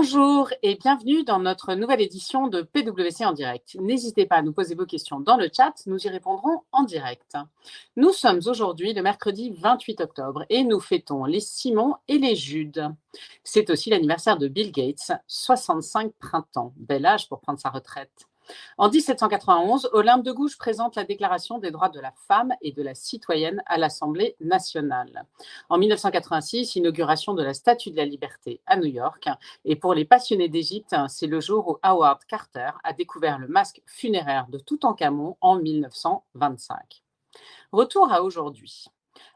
Bonjour et bienvenue dans notre nouvelle édition de PwC en direct. N'hésitez pas à nous poser vos questions dans le chat, nous y répondrons en direct. Nous sommes aujourd'hui le mercredi 28 octobre et nous fêtons les Simon et les Jude. C'est aussi l'anniversaire de Bill Gates, 65 printemps, bel âge pour prendre sa retraite. En 1791, Olympe de Gouges présente la Déclaration des droits de la femme et de la citoyenne à l'Assemblée nationale. En 1986, inauguration de la Statue de la Liberté à New York. Et pour les passionnés d'Égypte, c'est le jour où Howard Carter a découvert le masque funéraire de Toutankhamon en 1925. Retour à aujourd'hui.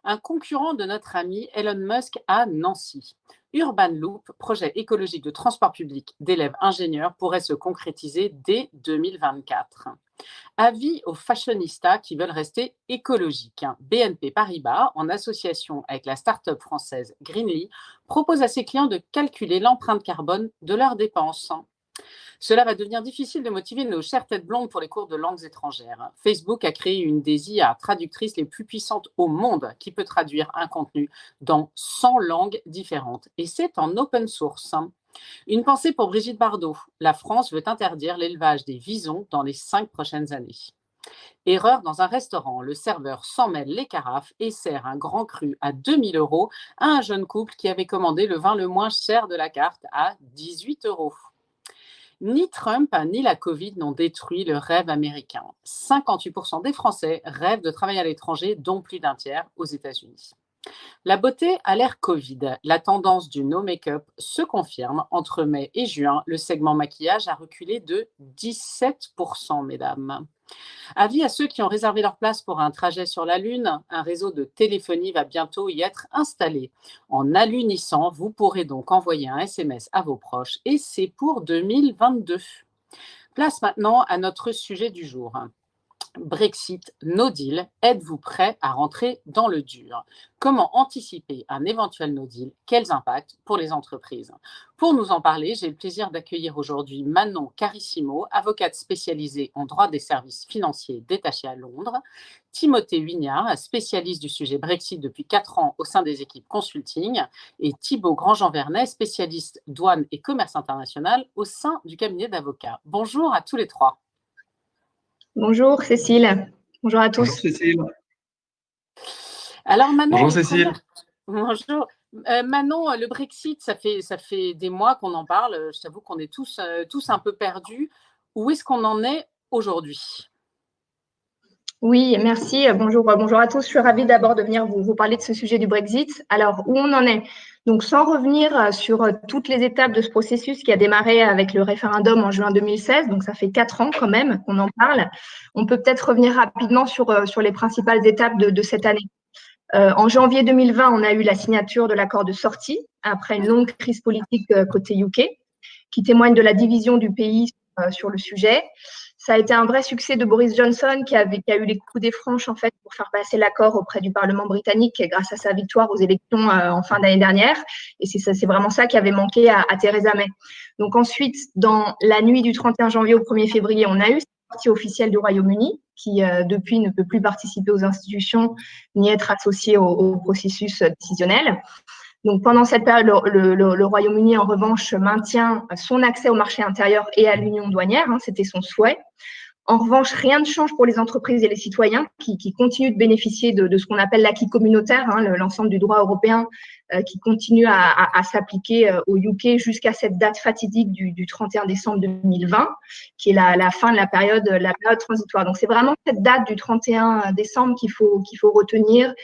Un concurrent de notre ami Elon Musk à Nancy. Urban Loop, projet écologique de transport public d'élèves ingénieurs, pourrait se concrétiser dès 2024. Avis aux fashionistas qui veulent rester écologiques. BNP Paribas, en association avec la start-up française Greenly, propose à ses clients de calculer l'empreinte carbone de leurs dépenses. Cela va devenir difficile de motiver nos chères têtes blondes pour les cours de langues étrangères. Facebook a créé une des IA traductrices les plus puissantes au monde qui peut traduire un contenu dans 100 langues différentes. Et c'est en open source. Une pensée pour Brigitte Bardot. La France veut interdire l'élevage des visons dans les 5 prochaines années. Erreur dans un restaurant. Le serveur s'en mêle les carafes et sert un grand cru à 2000 € à un jeune couple qui avait commandé le vin le moins cher de la carte à 18 €. Ni Trump ni la Covid n'ont détruit le rêve américain. 58% des Français rêvent de travailler à l'étranger, dont plus d'un tiers aux États-Unis. La beauté a l'air Covid. La tendance du no make-up se confirme. Entre mai et juin, le segment maquillage a reculé de 17%, mesdames. Avis à ceux qui ont réservé leur place pour un trajet sur la Lune, un réseau de téléphonie va bientôt y être installé. En alunissant, vous pourrez donc envoyer un SMS à vos proches et c'est pour 2022. Place maintenant à notre sujet du jour. Brexit, no deal, êtes-vous prêt à rentrer dans le dur? Comment anticiper un éventuel no deal? Quels impacts pour les entreprises? Pour nous en parler, j'ai le plaisir d'accueillir aujourd'hui Manon Carissimo, avocate spécialisée en droit des services financiers détachée à Londres, Timothée Huignard, spécialiste du sujet Brexit depuis 4 ans au sein des équipes consulting, et Thibaut Grandjean-Vernet, spécialiste douane et commerce international au sein du cabinet d'avocats. Bonjour à tous les trois. Bonjour Cécile, bonjour à tous. Bonjour Cécile. Alors Manon, bonjour Cécile. Bonjour. Manon, le Brexit, ça fait des mois qu'on en parle. Je t'avoue qu'on est tous un peu perdus. Où est-ce qu'on en est aujourd'hui? Oui, merci. Bonjour à tous. Je suis ravie d'abord de venir vous parler de ce sujet du Brexit. Alors, où on en est? Donc, sans revenir sur toutes les étapes de ce processus qui a démarré avec le référendum en juin 2016, donc ça fait 4 ans quand même qu'on en parle, on peut peut-être revenir rapidement sur les principales étapes de cette année. En janvier 2020, on a eu la signature de l'accord de sortie après une longue crise politique côté UK qui témoigne de la division du pays sur le sujet. Ça a été un vrai succès de Boris Johnson qui a eu les coups des franches en fait pour faire passer l'accord auprès du Parlement britannique grâce à sa victoire aux élections en fin d'année dernière. Et c'est vraiment ça qui avait manqué à Theresa May. Donc ensuite, dans la nuit du 31 janvier au 1er février, on a eu cette sortie officielle du Royaume-Uni qui depuis ne peut plus participer aux institutions ni être associé au processus décisionnel. Donc, pendant cette période, le Royaume-Uni, en revanche, maintient son accès au marché intérieur et à l'union douanière. C'était son souhait. En revanche, rien ne change pour les entreprises et les citoyens qui continuent de bénéficier de ce qu'on appelle l'acquis communautaire, l'ensemble du droit européen qui continue à s'appliquer au UK jusqu'à cette date fatidique du 31 décembre 2020, qui est la fin de la période transitoire. Donc, c'est vraiment cette date du 31 décembre qu'il faut retenir,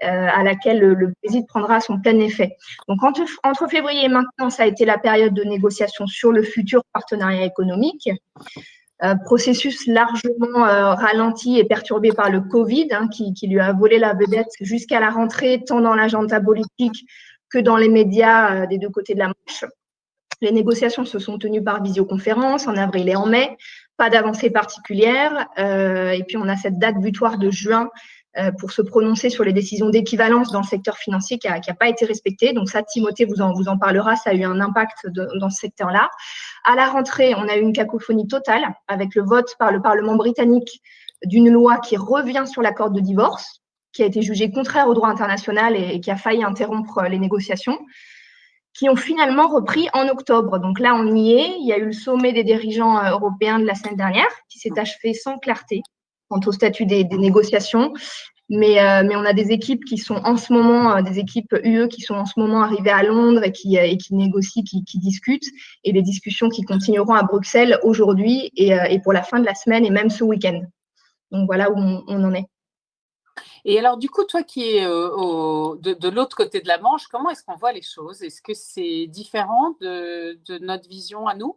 à laquelle le Brexit prendra son plein effet. Donc, entre février et maintenant, ça a été la période de négociation sur le futur partenariat économique. Processus largement ralenti et perturbé par le Covid, qui lui a volé la vedette jusqu'à la rentrée, tant dans l'agenda politique que dans les médias des deux côtés de la Manche. Les négociations se sont tenues par visioconférence en avril et en mai, pas d'avancée particulière. Et puis, on a cette date butoir de juin pour se prononcer sur les décisions d'équivalence dans le secteur financier qui a pas été respectée. Donc ça, Timothée vous en parlera, ça a eu un impact dans ce secteur-là. À la rentrée, on a eu une cacophonie totale avec le vote par le Parlement britannique d'une loi qui revient sur l'accord de divorce, qui a été jugé contraire au droit international et qui a failli interrompre les négociations. qui ont finalement repris en octobre. Donc là, on y est. Il y a eu le sommet des dirigeants européens de la semaine dernière qui s'est achevé sans clarté quant au statut des négociations. Mais on a des équipes qui sont en ce moment, des équipes UE qui sont en ce moment arrivées à Londres et qui négocient, qui discutent, et des discussions qui continueront à Bruxelles aujourd'hui et pour la fin de la semaine et même ce week-end. Donc voilà où on en est. Et alors, du coup, toi qui es de l'autre côté de la Manche, comment est-ce qu'on voit les choses? Est-ce que c'est différent de notre vision à nous?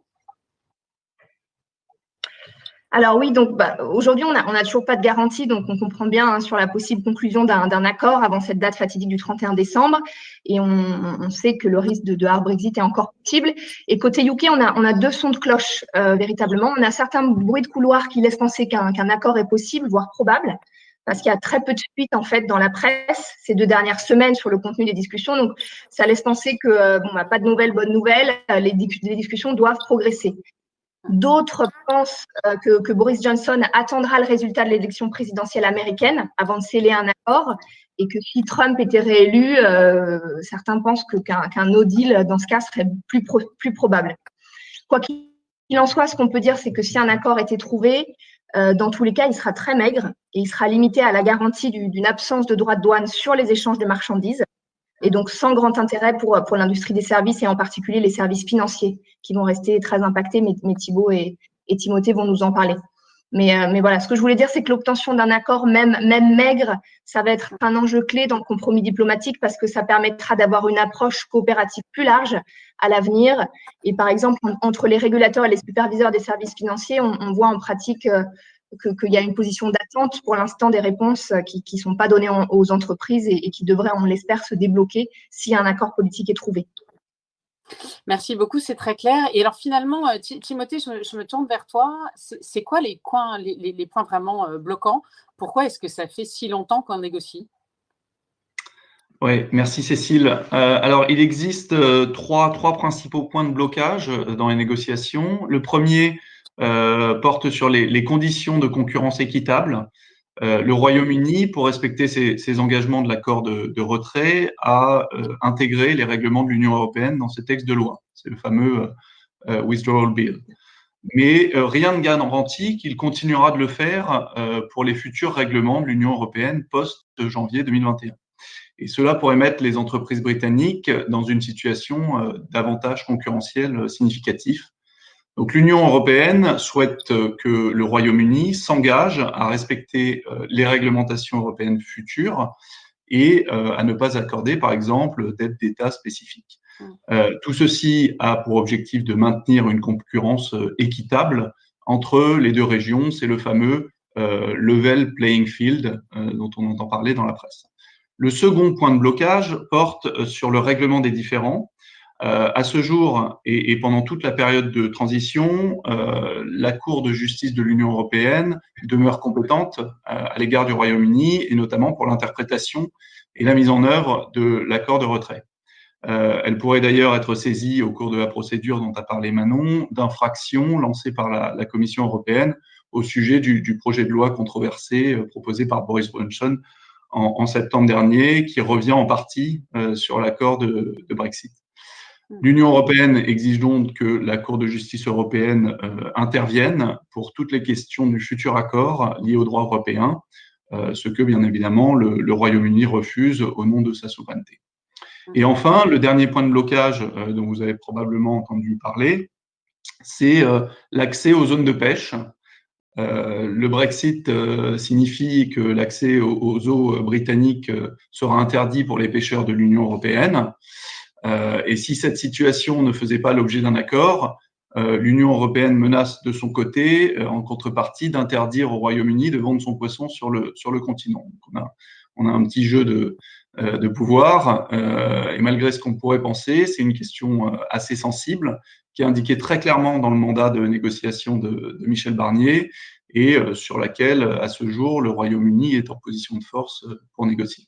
Alors oui, donc aujourd'hui, on n'a toujours pas de garantie, donc on comprend bien sur la possible conclusion d'un accord avant cette date fatidique du 31 décembre. Et on sait que le risque de hard Brexit est encore possible. Et côté UK, on a deux sons de cloche véritablement. On a certains bruits de couloir qui laissent penser qu'un accord est possible, voire probable, parce qu'il y a très peu de suite en fait dans la presse ces 2 dernières semaines sur le contenu des discussions. Donc ça laisse penser que pas de nouvelles, bonnes nouvelles. Les discussions doivent progresser. D'autres pensent que Boris Johnson attendra le résultat de l'élection présidentielle américaine avant de sceller un accord et que si Trump était réélu, certains pensent qu'un no deal dans ce cas serait plus probable. Quoi qu'il en soit, ce qu'on peut dire, c'est que si un accord était trouvé, dans tous les cas, il sera très maigre et il sera limité à la garantie d'une absence de droits de douane sur les échanges de marchandises. Et donc sans grand intérêt pour l'industrie des services et en particulier les services financiers qui vont rester très impactés, mais Thibaut et Timothée vont nous en parler. Mais voilà, ce que je voulais dire, c'est que l'obtention d'un accord, même maigre, ça va être un enjeu clé dans le compromis diplomatique parce que ça permettra d'avoir une approche coopérative plus large à l'avenir. Et par exemple, entre les régulateurs et les superviseurs des services financiers, on voit en pratique qu'il y a une position d'attente pour l'instant des réponses qui ne sont pas données aux entreprises et qui devraient, on l'espère, se débloquer si un accord politique est trouvé. Merci beaucoup, c'est très clair. Et alors finalement, Timothée, je me tourne vers toi. C'est quoi les points vraiment bloquants? Pourquoi est-ce que ça fait si longtemps qu'on négocie? Oui, merci Cécile. Alors, il existe trois principaux points de blocage dans les négociations. Le premier porte sur les conditions de concurrence équitable. Le Royaume-Uni, pour respecter ses engagements de l'accord de retrait, a intégré les règlements de l'Union européenne dans ses textes de loi. C'est le fameux Withdrawal Bill. Mais rien ne garantit qu'il continuera de le faire pour les futurs règlements de l'Union européenne post-janvier 2021. Et cela pourrait mettre les entreprises britanniques dans une situation d'avantage concurrentiel significatif. Donc l'Union européenne souhaite que le Royaume-Uni s'engage à respecter les réglementations européennes futures et à ne pas accorder, par exemple, d'aide d'État spécifique. Tout ceci a pour objectif de maintenir une concurrence équitable entre les deux régions. C'est le fameux level playing field dont on entend parler dans la presse. Le second point de blocage porte sur le règlement des différends. À ce jour et pendant toute la période de transition, la Cour de justice de l'Union européenne demeure compétente à l'égard du Royaume-Uni et notamment pour l'interprétation et la mise en œuvre de l'accord de retrait. Elle pourrait d'ailleurs être saisie au cours de la procédure dont a parlé Manon d'infraction lancée par la Commission européenne au sujet du projet de loi controversé proposé par Boris Johnson en septembre dernier, qui revient en partie sur l'accord de Brexit. L'Union européenne exige donc que la Cour de justice européenne intervienne pour toutes les questions du futur accord liées au droit européen, ce que, bien évidemment, le Royaume-Uni refuse au nom de sa souveraineté. Et enfin, le dernier point de blocage dont vous avez probablement entendu parler, c'est l'accès aux zones de pêche. Le Brexit signifie que l'accès aux eaux britanniques sera interdit pour les pêcheurs de l'Union européenne. Et si cette situation ne faisait pas l'objet d'un accord, l'Union européenne menace de son côté, en contrepartie, d'interdire au Royaume-Uni de vendre son poisson sur le continent. Donc on a un petit jeu de pouvoir, et malgré ce qu'on pourrait penser, c'est une question assez sensible qui est indiquée très clairement dans le mandat de négociation de Michel Barnier et sur laquelle, à ce jour, le Royaume-Uni est en position de force pour négocier.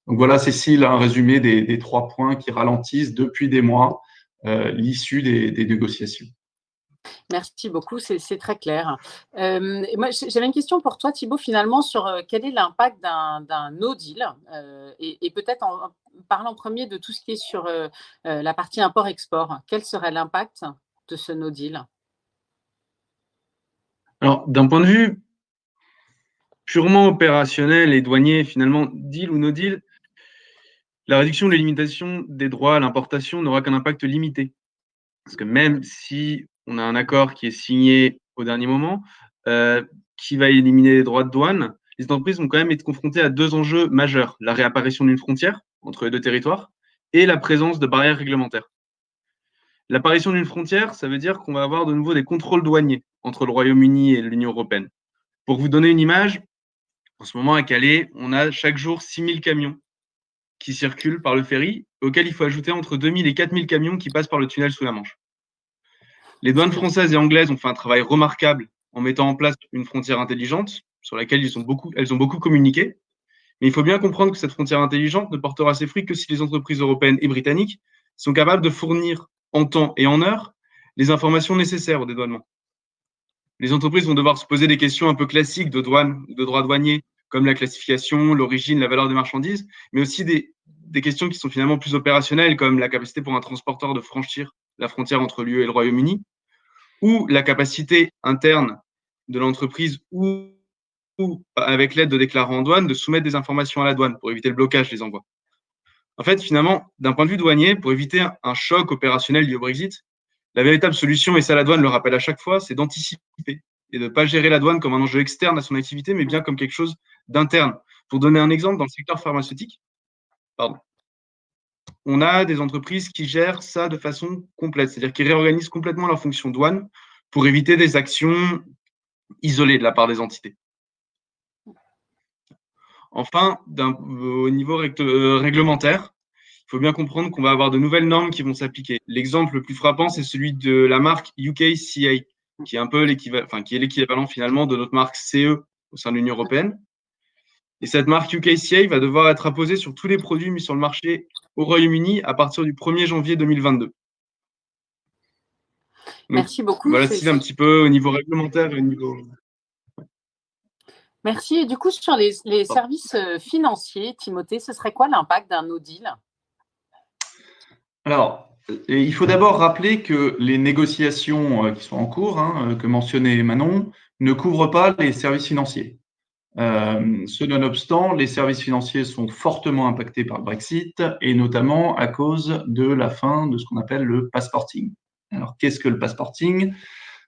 Donc voilà, Cécile, un résumé des 3 points qui ralentissent depuis des mois l'issue des négociations. Merci beaucoup, c'est très clair. Moi, j'avais une question pour toi, Thibaut, finalement, sur quel est l'impact d'un no deal et peut-être en parlant en premier de tout ce qui est sur la partie import-export. Quel serait l'impact de ce no deal? Alors, d'un point de vue purement opérationnel et douanier, finalement, deal ou no deal, la réduction ou l'élimination des droits à l'importation n'aura qu'un impact limité. Parce que même si on a un accord qui est signé au dernier moment, qui va éliminer les droits de douane, les entreprises vont quand même être confrontées à deux enjeux majeurs: la réapparition d'une frontière entre les deux territoires et la présence de barrières réglementaires. L'apparition d'une frontière, ça veut dire qu'on va avoir de nouveau des contrôles douaniers entre le Royaume-Uni et l'Union européenne. Pour vous donner une image, en ce moment à Calais, on a chaque jour 6000 camions qui circulent par le ferry, auquel il faut ajouter entre 2000 et 4000 camions qui passent par le tunnel sous la Manche. Les douanes françaises et anglaises ont fait un travail remarquable en mettant en place une frontière intelligente sur laquelle elles ont beaucoup communiqué. Mais il faut bien comprendre que cette frontière intelligente ne portera ses fruits que si les entreprises européennes et britanniques sont capables de fournir en temps et en heure les informations nécessaires au dédouanement. Les entreprises vont devoir se poser des questions un peu classiques de douane, de droit douanier, comme la classification, l'origine, la valeur des marchandises, mais aussi des questions qui sont finalement plus opérationnelles, comme la capacité pour un transporteur de franchir la frontière entre l'UE et le Royaume-Uni, ou la capacité interne de l'entreprise ou avec l'aide de déclarants en douane, de soumettre des informations à la douane pour éviter le blocage des envois. En fait, finalement, d'un point de vue douanier, pour éviter un choc opérationnel lié au Brexit, la véritable solution, et ça la douane le rappelle à chaque fois, c'est d'anticiper et de ne pas gérer la douane comme un enjeu externe à son activité, mais bien comme quelque chose d'interne. Pour donner un exemple, dans le secteur pharmaceutique, on a des entreprises qui gèrent ça de façon complète, c'est-à-dire qui réorganisent complètement leur fonction douane pour éviter des actions isolées de la part des entités. Enfin, au niveau réglementaire, il faut bien comprendre qu'on va avoir de nouvelles normes qui vont s'appliquer. L'exemple le plus frappant, c'est celui de la marque UKCA, qui est un peu l'équivalent finalement de notre marque CE au sein de l'Union européenne. Et cette marque UKCA va devoir être apposée sur tous les produits mis sur le marché au Royaume-Uni à partir du 1er janvier 2022. Donc, merci beaucoup. Voilà, c'est un petit peu au niveau réglementaire et au niveau… Merci. Et du coup, sur les services financiers, Timothée, ce serait quoi l'impact d'un no deal? Alors, il faut d'abord rappeler que les négociations qui sont en cours, que mentionnait Manon, ne couvrent pas les services financiers. Ce nonobstant, les services financiers sont fortement impactés par le Brexit et notamment à cause de la fin de ce qu'on appelle le passporting. Alors, qu'est-ce que le passporting?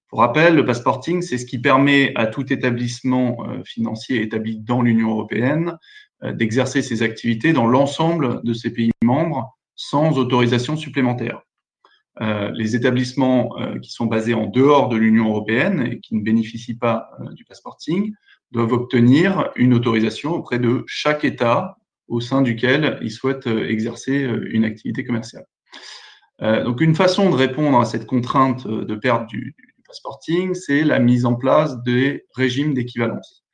Pour rappel, le passporting, c'est ce qui permet à tout établissement financier établi dans l'Union européenne d'exercer ses activités dans l'ensemble de ses pays membres sans autorisation supplémentaire. Les établissements qui sont basés en dehors de l'Union européenne et qui ne bénéficient pas du passporting doivent obtenir une autorisation auprès de chaque État au sein duquel ils souhaitent exercer une activité commerciale. Donc, une façon de répondre à cette contrainte de perte du passporting, c'est la mise en place des régimes d'équivalence.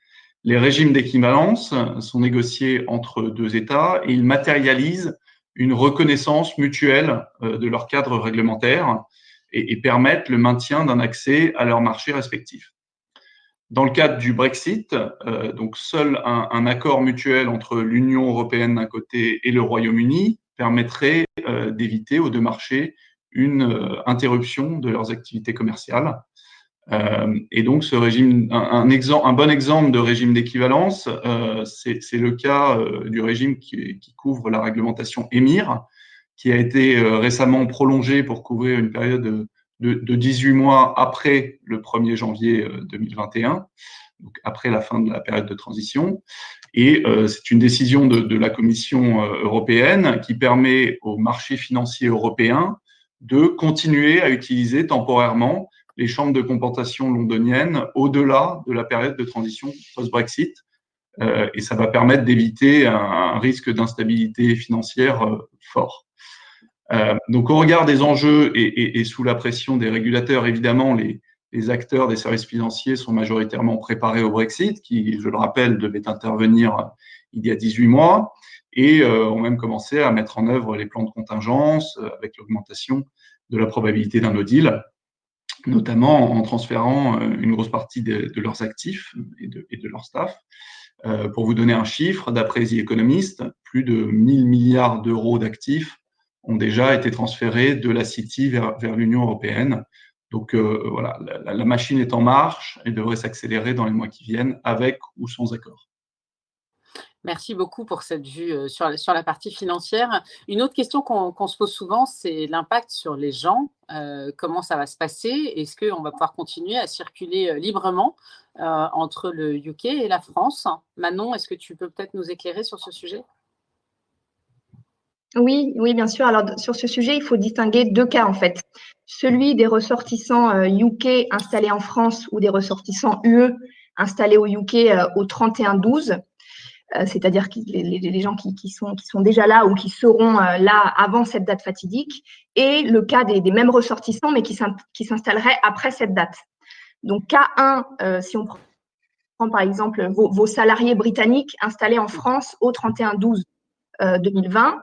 Les régimes d'équivalence sont négociés entre deux États et ils matérialisent une reconnaissance mutuelle de leur cadre réglementaire et permettent le maintien d'un accès à leurs marchés respectifs. Dans le cadre du Brexit, donc seul un accord mutuel entre l'Union européenne d'un côté et le Royaume-Uni permettrait d'éviter aux deux marchés une interruption de leurs activités commerciales. Et donc, ce régime, un bon exemple de régime d'équivalence, c'est le cas du régime qui couvre la réglementation EMIR, qui a été récemment prolongé pour couvrir une période de 18 mois après le 1er janvier 2021, donc après la fin de la période de transition. Et c'est une décision de la Commission européenne qui permet aux marchés financiers européens de continuer à utiliser temporairement les chambres de compensation londoniennes au-delà de la période de transition post-Brexit. Et ça va permettre d'éviter un risque d'instabilité financière fort. Donc, au regard des enjeux et sous la pression des régulateurs, évidemment, les acteurs des services financiers sont majoritairement préparés au Brexit, qui, je le rappelle, devait intervenir il y a 18 mois, et ont même commencé à mettre en œuvre les plans de contingence avec l'augmentation de la probabilité d'un no deal. notamment en transférant une grosse partie de leurs actifs et de leur staff. Pour vous donner un chiffre, d'après The Economist, plus de 1000 milliards d'euros d'actifs ont déjà été transférés de la City vers l'Union européenne. Donc voilà, la machine est en marche et devrait s'accélérer dans les mois qui viennent, avec ou sans accord. Merci beaucoup pour cette vue sur la partie financière. Une autre question qu'on se pose souvent, c'est l'impact sur les gens. Comment ça va se passer? Est-ce qu'on va pouvoir continuer à circuler librement entre le UK et la France? Manon, est-ce que tu peux peut-être nous éclairer sur ce sujet? Oui, oui, bien sûr. Alors, sur ce sujet, il faut distinguer deux cas, en fait. Celui des ressortissants UK installés en France ou des ressortissants UE installés au UK au 31-12. C'est-à-dire les gens qui sont déjà là ou qui seront là avant cette date fatidique, et le cas des mêmes ressortissants, mais qui s'installeraient après cette date. Donc, cas 1, si on prend par exemple vos salariés britanniques installés en France au 31-12 2020,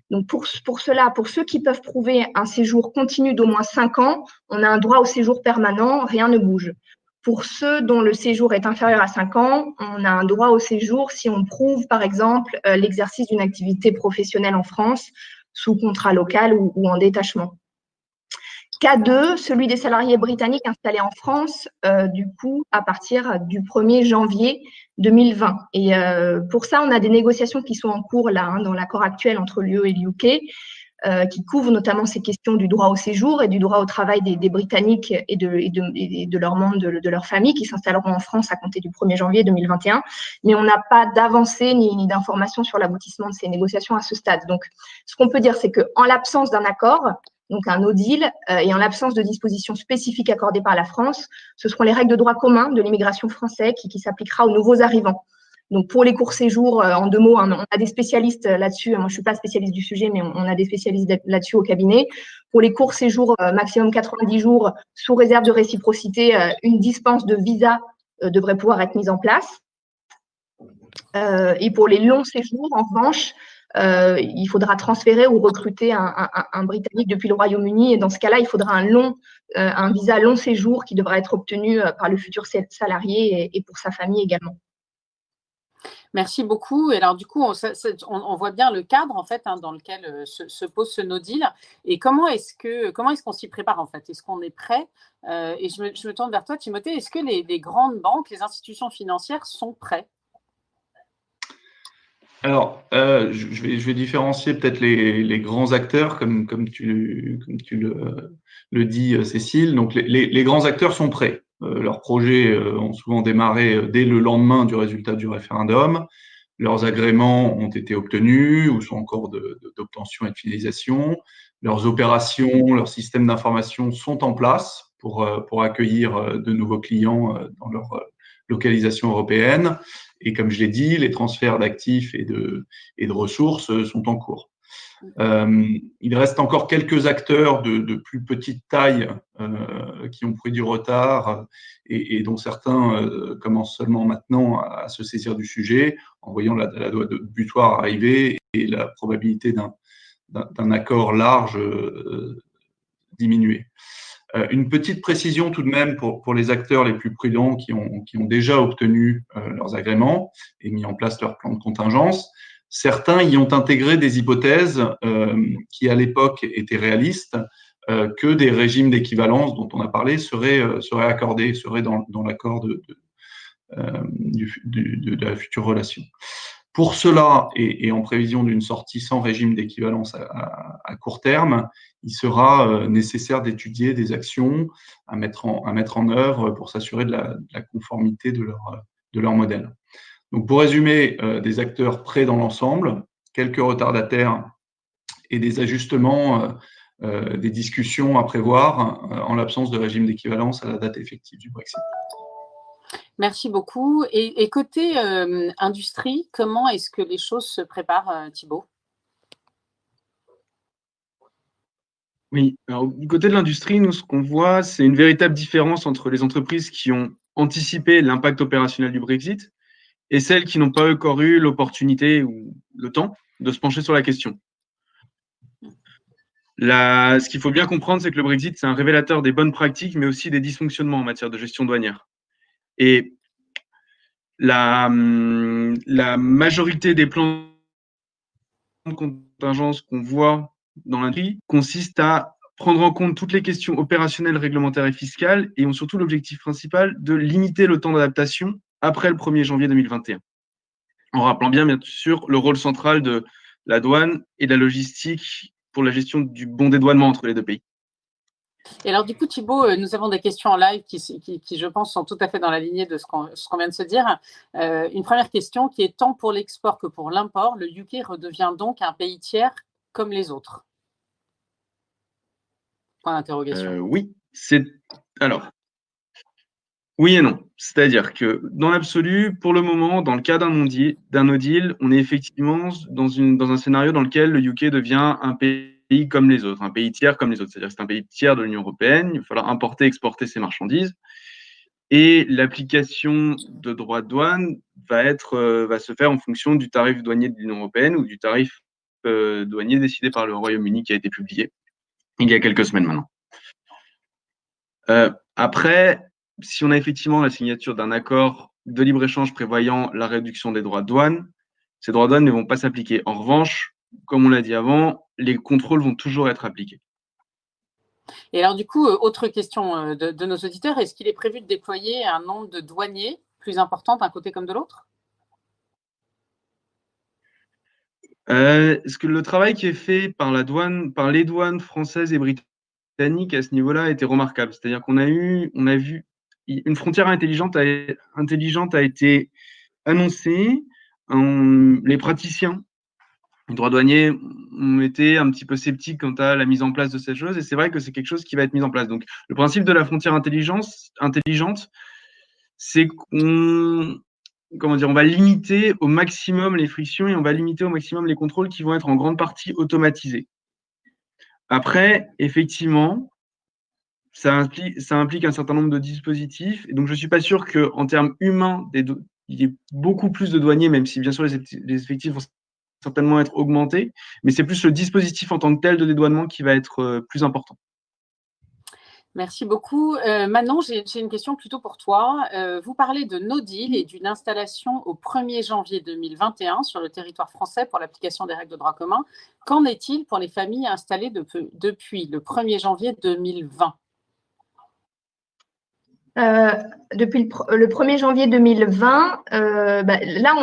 donc pour cela, pour ceux qui peuvent prouver un séjour continu d'au moins 5 ans, on a un droit au séjour permanent, rien ne bouge. Pour ceux dont le séjour est inférieur à 5 ans, on a un droit au séjour si on prouve, par exemple, l'exercice d'une activité professionnelle en France sous contrat local ou en détachement. Cas 2, celui des salariés britanniques installés en France, du coup, à partir du 1er janvier 2020. Et pour ça, on a des négociations qui sont en cours là, dans l'accord actuel entre l'UE et le UK, qui couvrent notamment ces questions du droit au séjour et du droit au travail des Britanniques et de leurs membres de leur famille qui s'installeront en France à compter du 1er janvier 2021. Mais on n'a pas d'avancée ni d'informations sur l'aboutissement de ces négociations à ce stade. Donc, ce qu'on peut dire, c'est qu'en l'absence d'un accord, donc un no deal, et en l'absence de dispositions spécifiques accordées par la France, ce seront les règles de droit commun de l'immigration française qui s'appliquera aux nouveaux arrivants. Donc, pour les courts séjours, en 2 mots, hein, on a des spécialistes là-dessus. Moi, je suis pas spécialiste du sujet, mais on a des spécialistes là-dessus au cabinet. Pour les courts séjours, maximum 90 jours, sous réserve de réciprocité, une dispense de visa devrait pouvoir être mise en place. Et pour les longs séjours, en revanche, il faudra transférer ou recruter un Britannique depuis le Royaume-Uni. Et dans ce cas-là, il faudra un visa long séjour qui devra être obtenu par le futur salarié et pour sa famille également. Merci beaucoup. Et alors, du coup, on voit bien le cadre, en fait, dans lequel se pose ce no deal. Et comment est-ce qu'on s'y prépare, en fait? Est-ce qu'on est prêt? Et je me tourne vers toi, Timothée. Est-ce que les grandes banques, les institutions financières sont prêtes? Alors, je vais différencier peut-être les grands acteurs, comme tu le dis, Cécile. Donc, les grands acteurs sont prêts. Leurs projets ont souvent démarré dès le lendemain du résultat du référendum. Leurs agréments ont été obtenus ou sont en cours d'obtention et de finalisation. Leurs opérations, leurs systèmes d'information sont en place pour accueillir de nouveaux clients dans leur localisation européenne. Et comme je l'ai dit, les transferts d'actifs et de ressources sont en cours. Il reste encore quelques acteurs de plus petite taille qui ont pris du retard et dont certains commencent seulement maintenant à se saisir du sujet en voyant la date butoir arriver et la probabilité d'un accord large diminuer. Une petite précision tout de même pour les acteurs les plus prudents qui ont déjà obtenu leurs agréments et mis en place leur plan de contingence. Certains y ont intégré des hypothèses qui, à l'époque, étaient réalistes, que des régimes d'équivalence dont on a parlé seraient accordés, seraient dans l'accord de la future relation. Pour cela, et en prévision d'une sortie sans régime d'équivalence à court terme, il sera nécessaire d'étudier des actions à mettre en œuvre pour s'assurer de la conformité de leur modèle. Donc, pour résumer, des acteurs prêts dans l'ensemble, quelques retardataires et des ajustements, des discussions à prévoir en l'absence de régime d'équivalence à la date effective du Brexit. Merci beaucoup. Et côté industrie, comment est-ce que les choses se préparent, Thibaut? Oui, alors du côté de l'industrie, nous, ce qu'on voit, c'est une véritable différence entre les entreprises qui ont anticipé l'impact opérationnel du Brexit et celles qui n'ont pas encore eu l'opportunité ou le temps de se pencher sur la question. Ce qu'il faut bien comprendre, c'est que le Brexit, c'est un révélateur des bonnes pratiques, mais aussi des dysfonctionnements en matière de gestion douanière. Et la majorité des plans de contingence qu'on voit dans l'industrie consiste à prendre en compte toutes les questions opérationnelles, réglementaires et fiscales et ont surtout l'objectif principal de limiter le temps d'adaptation après le 1er janvier 2021. En rappelant bien sûr, le rôle central de la douane et de la logistique pour la gestion du bon dédouanement entre les deux pays. Et alors, du coup, Thibaut, nous avons des questions en live qui, je pense, sont tout à fait dans la lignée de ce qu'on vient de se dire. Une première question qui est tant pour l'export que pour l'import, le UK redevient donc un pays tiers comme les autres? Point d'interrogation. Oui, alors, oui et non. C'est-à-dire que dans l'absolu, pour le moment, dans le cas d'un no deal, on est effectivement dans un scénario dans lequel le UK devient un pays comme les autres, un pays tiers comme les autres. C'est-à-dire que c'est un pays tiers de l'Union européenne, il va falloir importer, exporter ses marchandises. Et l'application de droits de douane va se faire en fonction du tarif douanier de l'Union européenne ou du tarif douanier décidé par le Royaume-Uni qui a été publié il y a quelques semaines maintenant. Après, si on a effectivement la signature d'un accord de libre-échange prévoyant la réduction des droits de douane, ces droits de douane ne vont pas s'appliquer. En revanche, comme on l'a dit avant, les contrôles vont toujours être appliqués. Et alors, du coup, autre question de nos auditeurs, est-ce qu'il est prévu de déployer un nombre de douaniers plus important d'un côté comme de l'autre? Est-ce que le travail qui est fait par les douanes françaises et britanniques à ce niveau-là a été remarquable? C'est-à-dire qu'on a vu une frontière intelligente a été annoncée. Les praticiens du droit douanier ont été un petit peu sceptiques quant à la mise en place de cette chose, et c'est vrai que c'est quelque chose qui va être mis en place. Donc, le principe de la frontière intelligente, c'est qu'on va limiter au maximum les frictions et on va limiter au maximum les contrôles qui vont être en grande partie automatisés. Après, effectivement, ça implique un certain nombre de dispositifs. Et donc, je ne suis pas sûr qu'en termes humains, il y ait beaucoup plus de douaniers, même si bien sûr les effectifs vont certainement être augmentés. Mais c'est plus le dispositif en tant que tel de dédouanement qui va être plus important. Merci beaucoup. Manon, j'ai une question plutôt pour toi. Vous parlez de no deal et d'une installation au 1er janvier 2021 sur le territoire français pour l'application des règles de droit commun. Qu'en est-il pour les familles installées depuis le 1er janvier 2020? Depuis le 1er janvier 2020, là,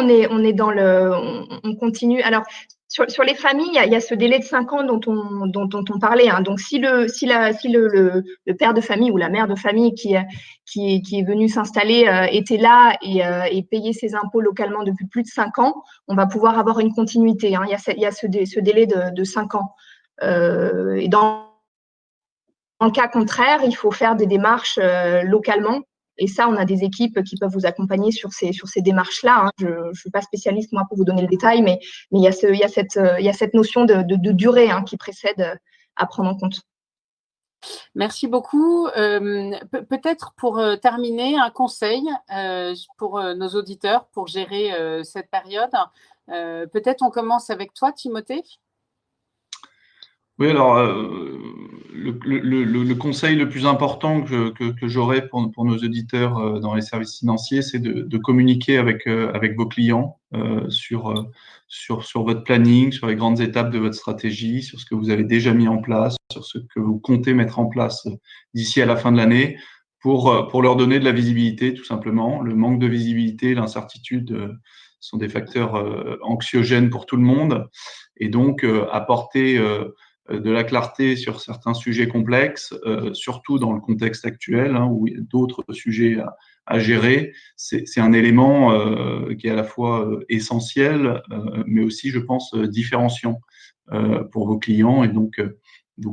on continue. Alors, sur les familles, il y a ce délai de 5 ans dont on parlait. Hein. Donc, si le père de famille ou la mère de famille qui est venu s'installer était là et payait ses impôts localement depuis plus de 5 ans, on va pouvoir avoir une continuité. Hein. Il y a ce délai de 5 ans. Et dans le cas contraire, il faut faire des démarches localement. Et ça, on a des équipes qui peuvent vous accompagner sur ces démarches-là. Hein. Je ne suis pas spécialiste, moi, pour vous donner le détail, mais il y a cette notion de durée qui précède à prendre en compte. Merci beaucoup. Peut-être pour terminer, un conseil pour nos auditeurs pour gérer cette période. Peut-être on commence avec toi, Timothée. Oui, alors le conseil le plus important que j'aurais pour nos auditeurs dans les services financiers, c'est de communiquer avec vos clients sur votre planning, sur les grandes étapes de votre stratégie, sur ce que vous avez déjà mis en place, sur ce que vous comptez mettre en place d'ici à la fin de l'année, pour leur donner de la visibilité, tout simplement. Le manque de visibilité, l'incertitude sont des facteurs anxiogènes pour tout le monde, et donc apporter de la clarté sur certains sujets complexes, surtout dans le contexte actuel, où il y a d'autres sujets à gérer. C'est un élément qui est à la fois essentiel, mais aussi, je pense, différenciant pour vos clients. Et donc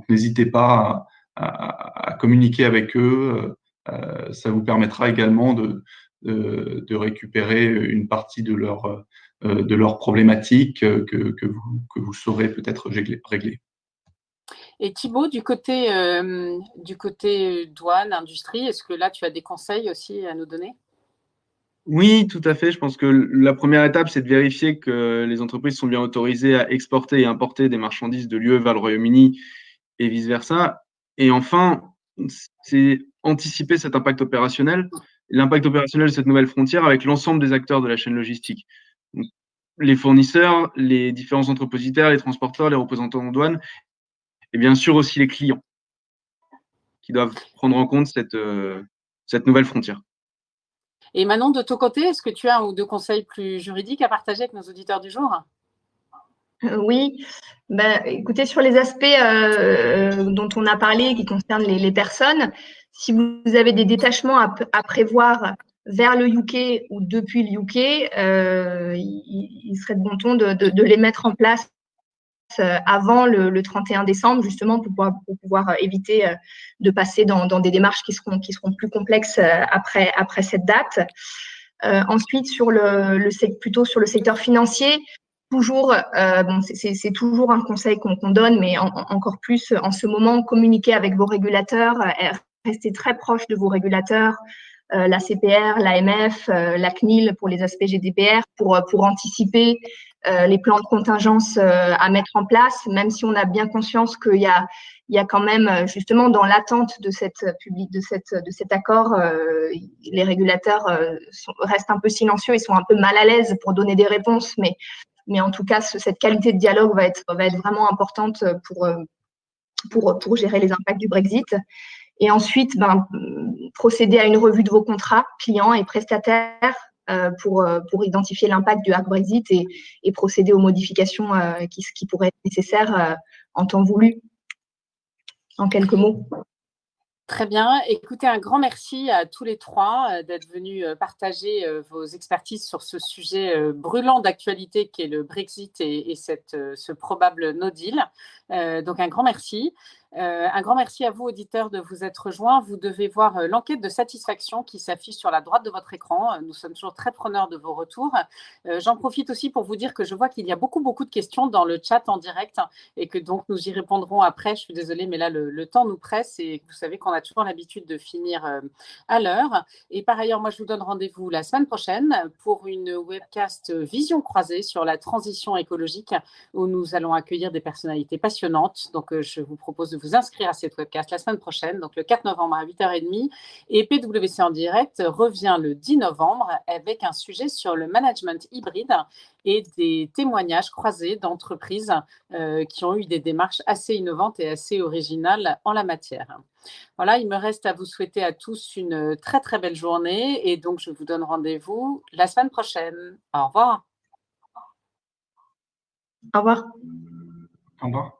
n'hésitez pas à communiquer avec eux. Ça vous permettra également de récupérer une partie de leurs problématiques que vous saurez peut-être régler. Et Thibaut, du côté douane, industrie, est-ce que là, tu as des conseils aussi à nous donner? Oui, tout à fait. Je pense que la première étape, c'est de vérifier que les entreprises sont bien autorisées à exporter et importer des marchandises de l'UE vers le Royaume-Uni et vice-versa. Et enfin, c'est anticiper cet impact opérationnel, l'impact opérationnel de cette nouvelle frontière avec l'ensemble des acteurs de la chaîne logistique. Donc, les fournisseurs, les différents entrepositaires, les transporteurs, les représentants en douane, et bien sûr aussi les clients qui doivent prendre en compte cette nouvelle frontière. Et Manon, de ton côté, est-ce que tu as un ou deux conseils plus juridiques à partager avec nos auditeurs du jour? Oui, écoutez, sur les aspects dont on a parlé qui concernent les personnes, si vous avez des détachements à prévoir vers le UK ou depuis le UK, il serait de bon ton de les mettre en place avant le 31 décembre, justement pour pouvoir éviter de passer dans des démarches qui seront plus complexes après cette date. Ensuite, plutôt sur le secteur financier, toujours, c'est toujours un conseil qu'on donne, mais encore plus en ce moment, communiquer avec vos régulateurs, restez très proche de vos régulateurs, la CPR, l'AMF, la CNIL pour les aspects GDPR, pour anticiper les plans de contingence à mettre en place, même si on a bien conscience qu'il y a quand même, justement, dans l'attente de cet accord, les régulateurs restent un peu silencieux, ils sont un peu mal à l'aise pour donner des réponses, mais en tout cas, cette qualité de dialogue va être vraiment importante pour gérer les impacts du Brexit. Et ensuite, procéder à une revue de vos contrats clients et prestataires pour identifier l'impact du hard Brexit et procéder aux modifications qui pourraient être nécessaires en temps voulu. En quelques mots. Très bien. Écoutez, un grand merci à tous les trois d'être venus partager vos expertises sur ce sujet brûlant d'actualité qui est le Brexit et ce probable no deal. Donc, un grand merci. Un grand merci à vous, auditeurs, de vous être rejoints. Vous devez voir l'enquête de satisfaction qui s'affiche sur la droite de votre écran. Nous sommes toujours très preneurs de vos retours. J'en profite aussi pour vous dire que je vois qu'il y a beaucoup de questions dans le chat en direct et que donc nous y répondrons après. Je suis désolée, mais là, le temps nous presse et vous savez qu'on a toujours l'habitude de finir à l'heure. Et par ailleurs, moi, je vous donne rendez-vous la semaine prochaine pour une webcast Vision croisée sur la transition écologique où nous allons accueillir des personnalités passionnantes. Donc, je vous propose de vous inscrire à cette webcast la semaine prochaine, donc le 4 novembre à 8h30. Et PwC en direct revient le 10 novembre avec un sujet sur le management hybride et des témoignages croisés d'entreprises qui ont eu des démarches assez innovantes et assez originales en la matière. Voilà, il me reste à vous souhaiter à tous une très très belle journée et donc je vous donne rendez-vous la semaine prochaine. Au revoir. Au revoir. Au revoir.